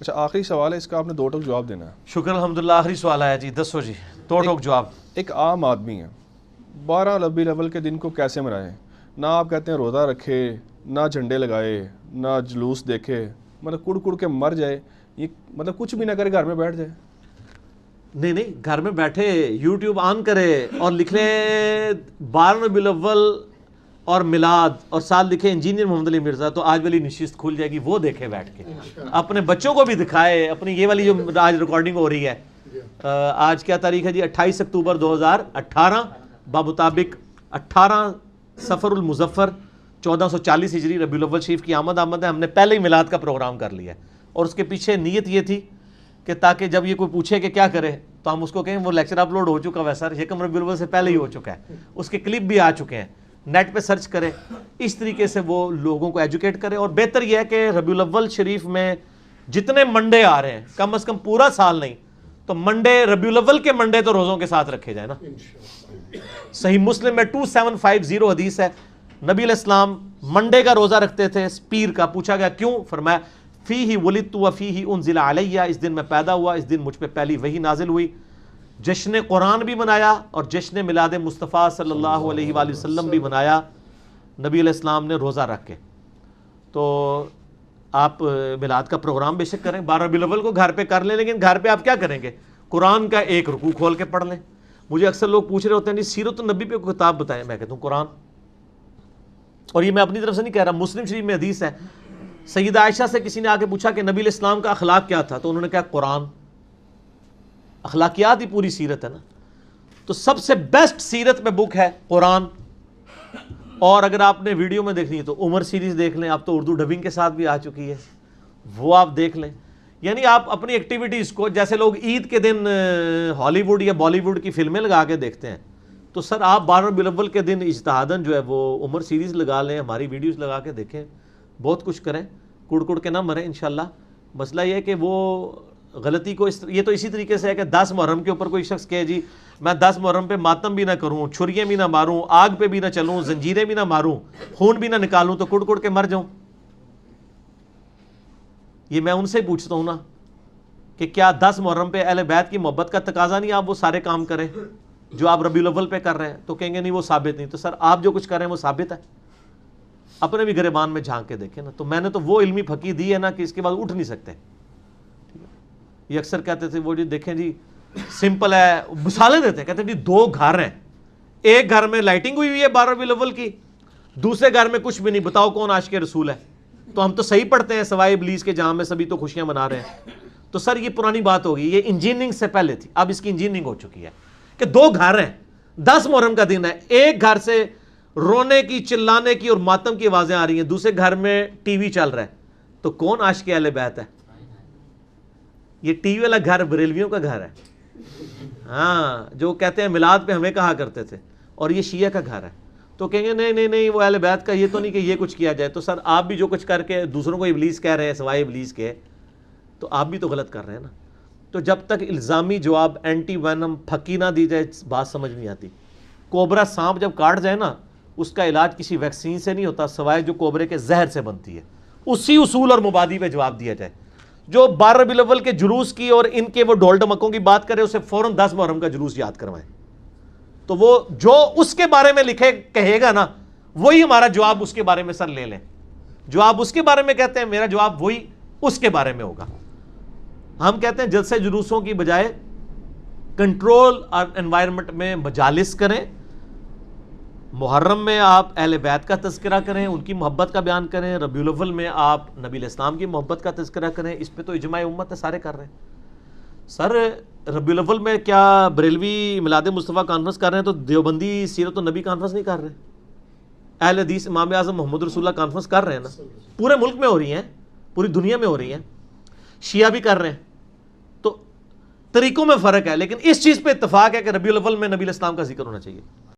اچھا آخری سوال ہے، اس کا آپ نے 2 ٹوک جواب دینا ہے. شکر الحمدللہ. آخری سوال آیا جی، دسو جی 2 ٹوک جواب. ایک عام آدمی ہے 12 ربیع الاول کے دن کو کیسے منائے؟ نہ آپ کہتے ہیں روزہ رکھے، نہ جھنڈے لگائے، نہ جلوس دیکھے، مطلب کڑ کڑ کے مر جائے، یہ مطلب کچھ بھی نہ کرے، گھر میں بیٹھ جائے. نہیں گھر میں بیٹھے یوٹیوب آن کرے اور لکھ لے 12 ربیع الاول اور میلاد اور ساتھ لکھے انجینئر محمد علی مرزا، تو آج والی نشست کھل جائے گی. وہ دیکھے بیٹھ کے، اپنے بچوں کو بھی دکھائے. اپنی یہ والی جو آج ریکارڈنگ ہو رہی ہے، آج کیا تاریخ ہے جی؟ 28 اکتوبر 2018 بمطابق 18 صفر المظفر 1440 ہجری ربیع الاول شریف کی آمد ہے. ہم نے پہلے ہی میلاد کا پروگرام کر لیا ہے، اور اس کے پیچھے نیت یہ تھی کہ تاکہ جب یہ کوئی پوچھے کہ کیا کرے تو ہم اس کو کہیں وہ لیکچر اپلوڈ ہو چکا ہے سر، یکم ربیع الاول سے پہلے ہی ہو چکا ہے، اس کے کلپ بھی آ چکے ہیں، نیٹ پہ سرچ کرے. اس طریقے سے وہ لوگوں کو ایجوکیٹ کرے. اور بہتر یہ ہے کہ ربیع الاول شریف میں جتنے منڈے آ رہے ہیں، کم از کم پورا سال نہیں تو منڈے، ربیع الاول کے منڈے تو روزوں کے ساتھ رکھے جائیں نا. صحیح مسلم میں 2750 حدیث ہے، نبی علیہ السلام منڈے کا روزہ رکھتے تھے، پیر کا. پوچھا گیا کیوں؟ فرمایا فیہ ولدت وفیہ انزل علیہ، اس دن میں پیدا ہوا، اس دن مجھ پہ پہلی وحی نازل ہوئی. جشن قرآن بھی منایا اور جشن میلاد مصطفیٰ صلی اللہ علیہ وآلہ وسلم بھی منایا نبی علیہ السلام نے روزہ رکھ کے. تو آپ میلاد کا پروگرام بے شک کریں، 12 ربیع الاول کو گھر پہ کر لیں، لیکن گھر پہ آپ کیا کریں گے؟ قرآن کا ایک رکوع کھول کے پڑھ لیں. مجھے اکثر لوگ پوچھ رہے ہوتے ہیں سیرت النبی پہ کوئی کتاب بتائیں. میں کہتا ہوں قرآن. اور یہ میں اپنی طرف سے نہیں کہہ رہا، مسلم شریف میں حدیث ہے، سیدہ عائشہ سے کسی نے آ کے پوچھا کہ نبی علیہ السلام کا اخلاق کیا تھا، تو انہوں نے کہا قرآن. اخلاقیات ہی پوری سیرت ہے نا. تو سب سے بیسٹ سیرت میں بک ہے قرآن. اور اگر آپ نے ویڈیو میں دیکھنی ہے تو عمر سیریز دیکھ لیں، اب تو اردو ڈبنگ کے ساتھ بھی آ چکی ہے، وہ آپ دیکھ لیں. یعنی آپ اپنی ایکٹیویٹیز کو، جیسے لوگ عید کے دن ہالی ووڈ یا بالی ووڈ کی فلمیں لگا کے دیکھتے ہیں، تو سر آپ 12 ربیع الاول کے دن اجتہاداً جو ہے وہ عمر سیریز لگا لیں، ہماری ویڈیوز لگا کے دیکھیں، بہت کچھ کریں، کڑ کڑ کے نہ مریں انشاءاللہ. مسئلہ یہ ہے کہ وہ غلطی کو یہ تو اسی طریقے سے ہے کہ 10 محرم کے اوپر کوئی شخص کہے جی میں 10 محرم پہ ماتم بھی نہ کروں، چھریاں بھی نہ ماروں، آگ پہ بھی نہ چلوں، زنجیریں بھی نہ ماروں، خون بھی نہ نکالوں، تو کڑ کڑ کے مر جاؤں. یہ میں ان سے پوچھتا ہوں نا کہ کیا 10 محرم پہ اہل بیت کی محبت کا تقاضا نہیں آپ وہ سارے کام کریں جو آپ ربیع الاول پہ کر رہے ہیں؟ تو کہیں گے نہیں وہ ثابت نہیں. تو سر آپ جو کچھ کر رہے ہیں وہ ثابت ہے؟ اپنے بھی گریبان میں جھانک کے دیکھیں نا. تو میں نے تو وہ علمی پھکی دی ہے نا کہ اس کے بعد اٹھ نہیں سکتے. یہ اکثر کہتے تھے وہ جی دیکھیں جی سمپل ہے، مثالیں دیتے ہیں، کہتے ہیں جی 2 گھر ہیں، ایک گھر میں لائٹنگ ہوئی ہے 12 ربیع الاول کی، دوسرے گھر میں کچھ بھی نہیں، بتاؤ کون عاشق رسول ہے؟ تو ہم تو صحیح پڑھتے ہیں سوائے ابلیس کے جہاں میں سبھی تو خوشیاں منا رہے ہیں. تو سر یہ پرانی بات ہوگی، یہ انجینئرنگ سے پہلے تھی، اب اس کی انجینئرنگ ہو چکی ہے کہ 2 گھر ہیں، 10 محرم کا دن ہے، ایک گھر سے رونے کی، چلانے کی اور ماتم کی آوازیں آ رہی ہیں، دوسرے گھر میں ٹی وی چل رہا ہے، تو کون عاشق اہل بیت ہے؟ یہ ٹی وی والا گھر بریلویوں کا گھر ہے، ہاں، جو کہتے ہیں میلاد پہ ہمیں کہا کرتے تھے، اور یہ شیعہ کا گھر ہے. تو کہیں گے نہیں وہ اہل بیت کا یہ تو نہیں کہ یہ کچھ کیا جائے. تو سر آپ بھی جو کچھ کر کے دوسروں کو ابلیس کہہ رہے ہیں سوائے ابلیس کے، تو آپ بھی تو غلط کر رہے ہیں نا. تو جب تک الزامی جواب اینٹی وینم پھکی نہ دی جائے بات سمجھ نہیں آتی. کوبرا سانپ جب کاٹ جائے نا، اس کا علاج کسی ویکسین سے نہیں ہوتا سوائے جو کوبرے کے زہر سے بنتی ہے. اسی اصول اور مبادی پہ جواب دیا جائے. جو 12 ربیع الاول کے جلوس کی اور ان کے وہ ڈول ڈمکوں کی بات کرے، اسے فوراً 10 محرم کا جلوس یاد کروائیں. تو وہ جو اس کے بارے میں لکھے کہے گا نا، وہی ہمارا جواب اس کے بارے میں سر لے لیں. جو آپ اس کے بارے میں کہتے ہیں میرا جواب وہی اس کے بارے میں ہوگا. ہم کہتے ہیں جلسے جلوسوں کی بجائے کنٹرول اور انوائرمنٹ میں مجالس کریں. محرم میں آپ اہل بیت کا تذکرہ کریں، ان کی محبت کا بیان کریں. ربیع الاول میں آپ نبی علیہ السلام کی محبت کا تذکرہ کریں. اس پہ تو اجماع امت ہے، سارے کر رہے ہیں. سر ربیع الاول میں کیا بریلوی میلاد مصطفیٰ کانفرنس کر رہے ہیں تو دیوبندی سیرت النبی کانفرنس نہیں کر رہے؟ اہل حدیث امام اعظم محمد رسول اللہ کانفرنس کر رہے ہیں نا، پورے ملک میں ہو رہی ہیں، پوری دنیا میں ہو رہی ہیں، شیعہ بھی کر رہے ہیں. تو طریقوں میں فرق ہے، لیکن اس چیز پہ اتفاق ہے کہ ربیع الاول میں نبی علیہ السلام کا ذکر ہونا چاہیے.